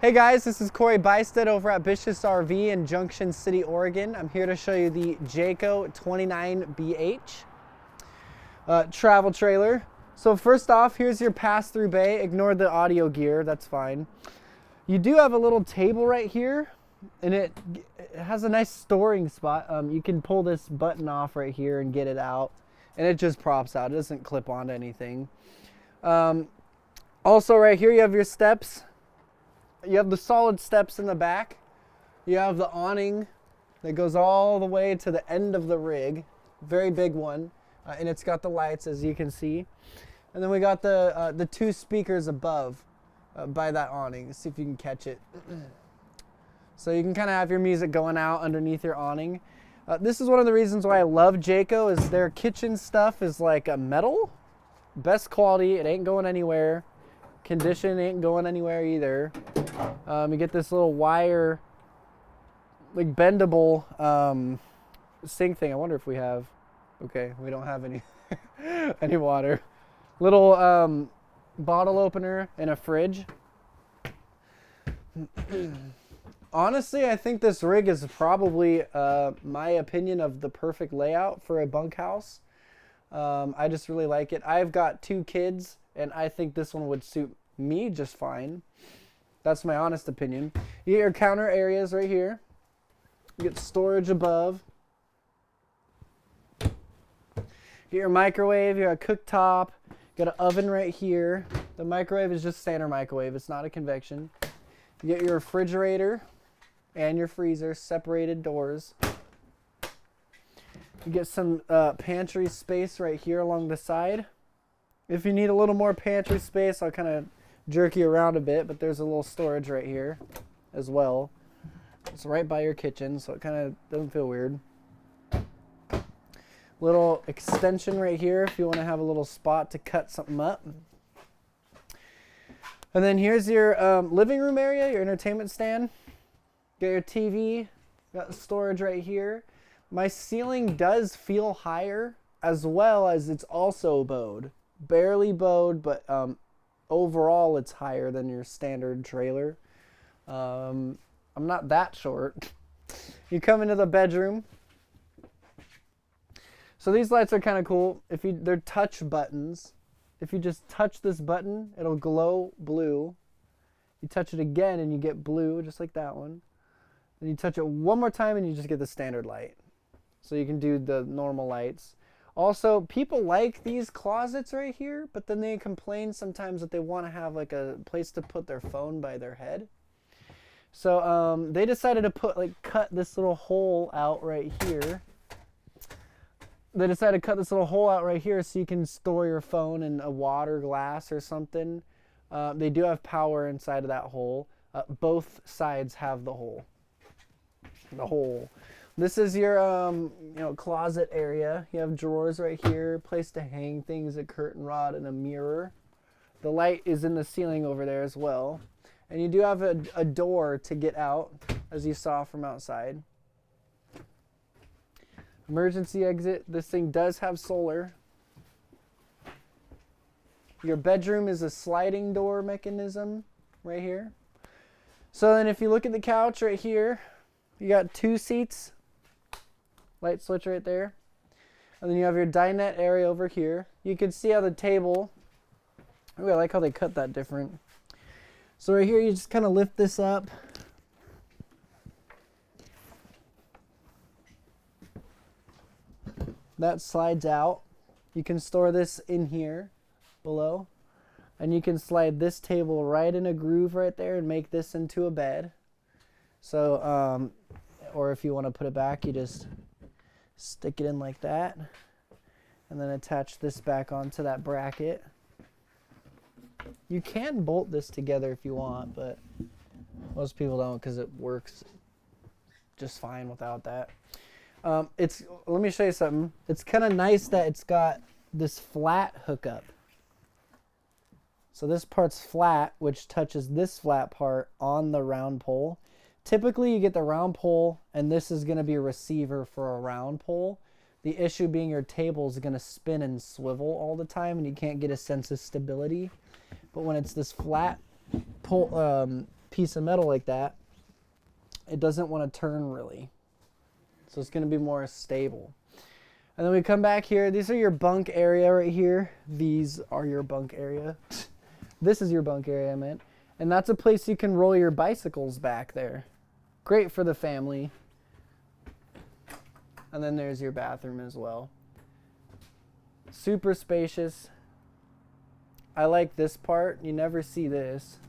Hey guys, this is CoBuystedt over at BISH'S RV in Junction City, Oregon. I'm here to show you the Jayco 29BH travel trailer. So first off, here's your pass-through bay. Ignore the audio gear, that's fine. You do have a little table right here, and it has a nice storing spot. You can pull this button off right here and get it out, and it just props out. It doesn't clip onto anything. Also right here you have your steps. You have the solid steps in the back. You have the awning that goes all the way to the end of the rig. Very big one. And it's got the lights, as you can see. And then we got the two speakers above by that awning. Let's see if you can catch it. So you can kind of have your music going out underneath your awning. This is one of the reasons why I love Jayco, is their kitchen stuff is like a metal. Best quality. It ain't going anywhere. Condition ain't going anywhere either. You get this little wire, like bendable sink thing. I wonder if we have, okay, we don't have any any water. Little bottle opener and a fridge. Honestly, I think this rig is probably my opinion of the perfect layout for a bunkhouse. I just really like it. I've got 2 kids, and I think this one would suit me just fine. That's my honest opinion. You get your counter areas right here. You get storage above. You get your microwave, you got a cooktop, you got an oven right here. The microwave is just standard microwave, it's not a convection. You get your refrigerator and your freezer, separated doors. You get some pantry space right here along the side. If you need a little more pantry space, I'll kind of jerk you around a bit, but there's a little storage right here as well. It's right by your kitchen, so it kind of doesn't feel weird. Little extension right here if you want to have a little spot to cut something up. And then here's your living room area, your entertainment stand. Got your TV, got storage right here. My ceiling does feel higher, as well as it's also bowed. Barely bowed, but overall it's higher than your standard trailer. I'm not that short. You come into the bedroom. So these lights are kind of cool. They're touch buttons. If you just touch this button, it'll glow blue. You touch it again and you get blue, just like that one. Then you touch it one more time and you just get the standard light. So you can do the normal lights. Also, people like these closets right here, but then they complain sometimes that they want to have like a place to put their phone by their head. So they decided to cut this little hole out right here. They decided to cut this little hole out right here so you can store your phone in a water glass or something. They do have power inside of that hole. Both sides have the hole. This is your closet area. You have drawers right here, place to hang things, a curtain rod, and a mirror. The light is in the ceiling over there as well. And you do have a door to get out, as you saw from outside. Emergency exit. This thing does have solar. Your bedroom is a sliding door mechanism right here. So then if you look at the couch right here, you got 2 seats. Light switch right there. And then you have your dinette area over here. You can see how the table, ooh, I like how they cut that different. So right here you just kind of lift this up. That slides out. You can store this in here below. And you can slide this table right in a groove right there and make this into a bed. So, or if you want to put it back, you just stick it in like that. And then attach this back onto that bracket. You can bolt this together if you want, but most people don't because it works just fine without that. Let me show you something. It's kind of nice that it's got this flat hookup. So this part's flat, which touches this flat part on the round pole. Typically you get the round pole, and this is going to be a receiver for a round pole. The issue being your table is going to spin and swivel all the time, and you can't get a sense of stability. But when it's this flat pole, piece of metal like that, it doesn't want to turn really. So it's going to be more stable. And then we come back here. These are your bunk area right here. These are your bunk area. This is your bunk area, I meant. And that's a place you can roll your bicycles back there. Great for the family. And then there's your bathroom as well. Super spacious. I like this part. You never see this.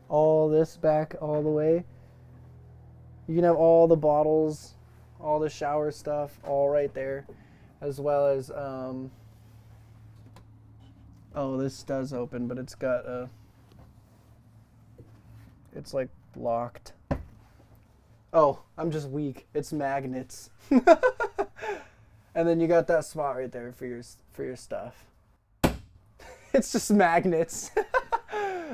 All this back all the way. You can have all the bottles, all the shower stuff, all right there. As well as, oh, this does open, but it's got a, it's like locked. Oh, I'm just weak. It's magnets. And then you got that spot right there for your stuff. It's just magnets.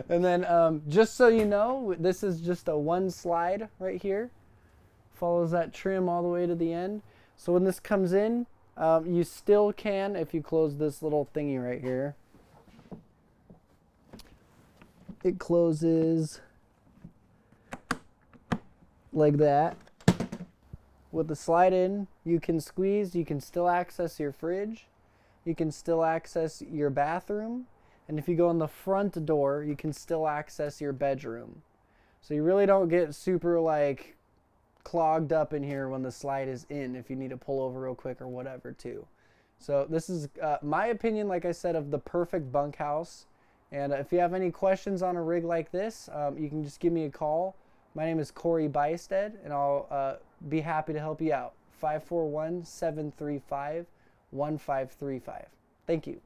And then just so you know, this is just a one slide right here. Follows that trim all the way to the end. So when this comes in, you still can, if you close this little thingy right here, it closes like that. With the slide in, you can squeeze, you can still access your fridge, you can still access your bathroom, and if you go in the front door, you can still access your bedroom. So you really don't get super like clogged up in here when the slide is in if you need to pull over real quick or whatever too. So this is my opinion, like I said, of the perfect bunkhouse. And if you have any questions on a rig like this, you can just give me a call. My name is CoBuystedt, and I'll be happy to help you out. 541-735-1535. Thank you.